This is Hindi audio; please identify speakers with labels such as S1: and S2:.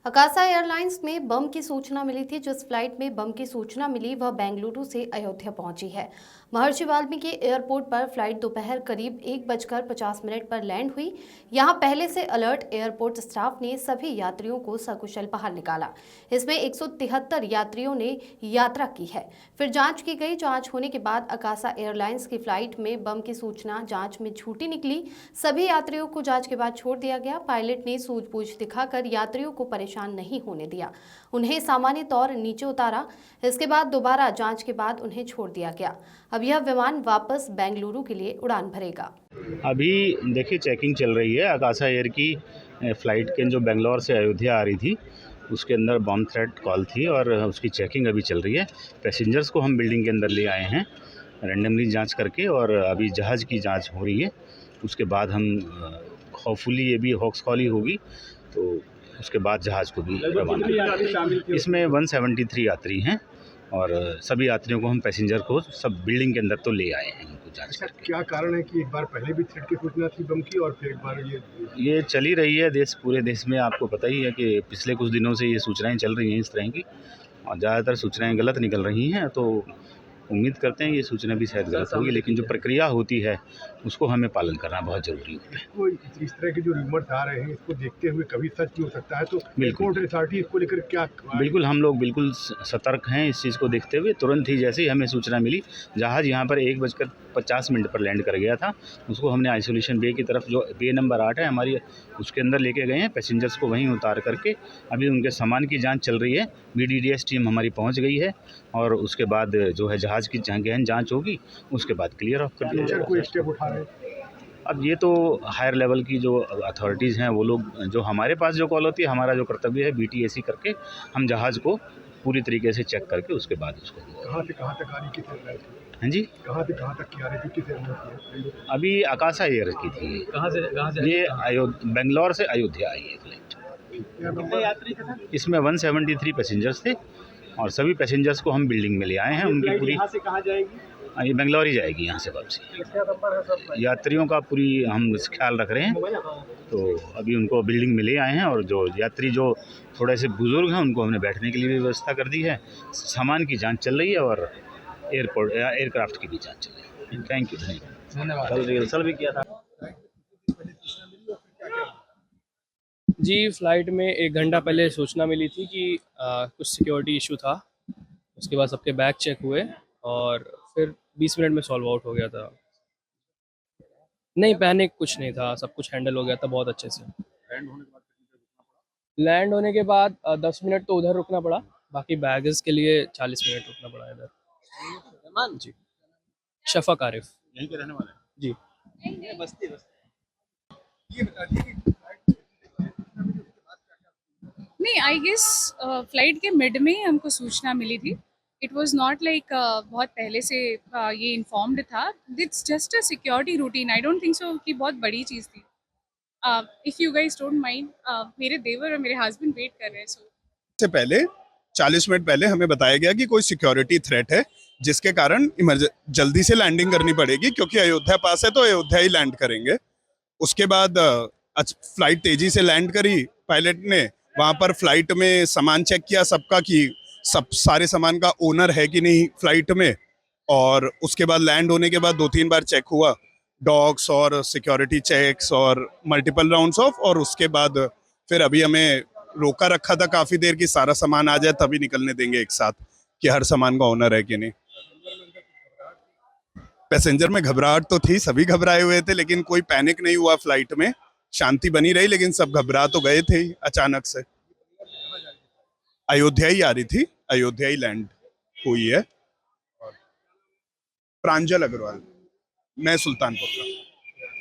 S1: अकासा एयरलाइंस में बम की सूचना मिली थी। जिस फ्लाइट में बम की सूचना मिली वह बेंगलुरु से अयोध्या पहुंची है। महर्षि वाल्मीकि एयरपोर्ट पर फ्लाइट दोपहर करीब 1:50 पर लैंड हुई। यहां पहले से अलर्ट एयरपोर्ट स्टाफ ने सभी यात्रियों को सकुशल बाहर निकाला। इसमें 173 यात्रियों ने यात्रा की है। फिर जांच की गई। जांच होने के बाद अकासा एयरलाइंस की फ्लाइट में बम की सूचना जांच में झूठी निकली। सभी यात्रियों को जांच के बाद छोड़ दिया गया। पायलट ने सूझबूझ दिखाकर यात्रियों को परेशान नहीं होने दिया, उन्हें सामान्य तौर नीचे उतारा। इसके बाद दोबारा जांच के बाद उन्हें छोड़ दिया गया। अब यह विमान वापस बेंगलुरु के लिए उड़ान भरेगा।
S2: अभी देखिए चेकिंग चल रही है। अकासा एयर की फ़्लाइट के जो बेंगलोर से अयोध्या आ रही थी उसके अंदर बम थ्रेट कॉल थी और उसकी चेकिंग अभी चल रही है। पैसेंजर्स को हम बिल्डिंग के अंदर ले आए हैं रैंडमली जांच करके और अभी जहाज़ की जांच हो रही है। उसके बाद हम होपफुली ये भी हॉक्स कॉल ही होगी तो उसके बाद जहाज़ को भी रवाना। इसमें 173 यात्री हैं और सभी यात्रियों को हम पैसेंजर को सब बिल्डिंग के अंदर तो ले आए हैं उनको जांच करके।
S3: क्या कारण है कि एक बार पहले भी थ्रेट की सूचना थी बम की और फिर एक बार
S2: ये चली रही है पूरे देश में। आपको पता ही है कि पिछले कुछ दिनों से ये सूचनाएं चल रही हैं इस तरह की और ज़्यादातर सूचनाएं गलत निकल रही हैं। तो उम्मीद करते हैं ये सूचना भी शायद गलत होगी, लेकिन जो प्रक्रिया होती है उसको हमें पालन करना बहुत ज़रूरी होता है।
S3: इस तरह के जो रूमर्स आ रहे हैं इसको देखते हुए कभी सच भी हो सकता है, तो
S2: बिल्कुल
S3: अथॉरिटी इसको लेकर क्या?
S2: बिल्कुल हम लोग बिल्कुल सतर्क हैं इस चीज़ को देखते हुए। तुरंत ही जैसे ही हमें सूचना मिली जहाज़ यहाँ पर 1:50 पर लैंड कर गया था, उसको हमने आइसोलेशन बे की तरफ जो बे नंबर 8 है हमारी उसके अंदर लेके गए हैं। पैसेंजर्स को वहीं उतार करके अभी उनके सामान की जांच चल रही है। BDDS टीम हमारी पहुंच गई है और उसके बाद जो है जहाज़ की गहन जांच होगी उसके बाद क्लियर ऑफ कर दिया जाएगा।
S3: कोई स्टेप उठा रहे हैं?
S2: अब ये तो हायर लेवल की जो अथॉरिटीज़ हैं वो लोग, जो हमारे पास जो कॉल होती है, हमारा जो कर्तव्य है BTAC करके हम जहाज़ को पूरी तरीके से चेक करके उसके बाद उसको
S3: कहाँ से कहाँ तक आ रही, किस एयरलाइन की?
S2: हाँ जी,
S3: कहाँ से कहाँ तक की आ रही थी, किस एयरलाइन की?
S2: अभी अकासा एयर की थी। कहाँ से ये बेंगलोर से अयोध्या आई है फ्लाइट।
S3: कितने यात्री थे?
S2: इसमें 173 पैसेंजर्स थे और सभी पैसेंजर्स को हम बिल्डिंग में ले आए हैं। उनकी पूरी
S3: यहाँ से कहाँ जाएगी?
S2: ये बेंगलोर ही जाएगी यहाँ से वापसी। यात्रियों का पूरी हम ख्याल रख रहे हैं, तो अभी उनको बिल्डिंग में ले आए हैं और जो यात्री जो थोड़े से बुजुर्ग हैं उनको हमने बैठने के लिए भी व्यवस्था कर दी है। सामान की जांच चल रही है और एयरक्राफ्ट की भी जांच चल रही है। थैंक यू, धन्यवाद। कल रिहर्सल भी किया था
S4: जी। फ़्लाइट में 1 घंटा पहले सूचना मिली थी कि कुछ सिक्योरिटी इशू था। उसके बाद सबके बैग चेक हुए और फिर 20 मिनट में सॉल्व आउट हो गया था। नहीं, पैनिक कुछ नहीं था, सब कुछ हैंडल हो गया था बहुत अच्छे से। लैंड होने के बाद 10 मिनट तो उधर रुकना पड़ा, बाकी बैगेज के लिए 40 मिनट रुकना पड़ा इधर। जी, शफ़क़ आरिफ
S2: यहीं के रहने वाले हैं
S4: जी।
S5: नहीं, आई गेस फ्लाइट के मिड में ही हमको सूचना मिली थी। इट वाज नॉट लाइक बहुत पहले से ये इन्फॉर्म्ड था। It's just a security routine. I don't think so कि बहुत बड़ी चीज़ थी। If you guys don't mind, मेरे देवर और मेरे हस्बैंड वेट कर रहे हैं।
S6: से पहले 40 मिनट पहले हमें बताया गया कि कोई सिक्योरिटी थ्रेट है जिसके कारण जल्दी से लैंडिंग करनी पड़ेगी, क्योंकि अयोध्या पास है तो अयोध्या ही लैंड करेंगे। उसके बाद फ्लाइट तेजी से लैंड करी। पायलट ने वहां पर फ्लाइट में सामान चेक किया सबका कि सब सारे सामान का ओनर है कि नहीं फ्लाइट में, और उसके बाद लैंड होने के बाद 2-3 बार चेक हुआ, डॉग्स और सिक्योरिटी चेक्स और मल्टीपल राउंड्स ऑफ, और उसके बाद फिर अभी हमें रोका रखा था काफी देर की सारा सामान आ जाए तभी निकलने देंगे एक साथ, कि हर सामान का ओनर है कि नहीं। पैसेंजर में घबराहट तो थी, सभी घबराए हुए थे, लेकिन कोई पैनिक नहीं हुआ। फ्लाइट में शांति बनी रही, लेकिन सब घबरा तो गए थे ही अचानक से। अयोध्या ही आ रही थी, अयोध्या ही लैंड हुई है। प्रांजल अग्रवाल, मैं सुल्तानपुर का।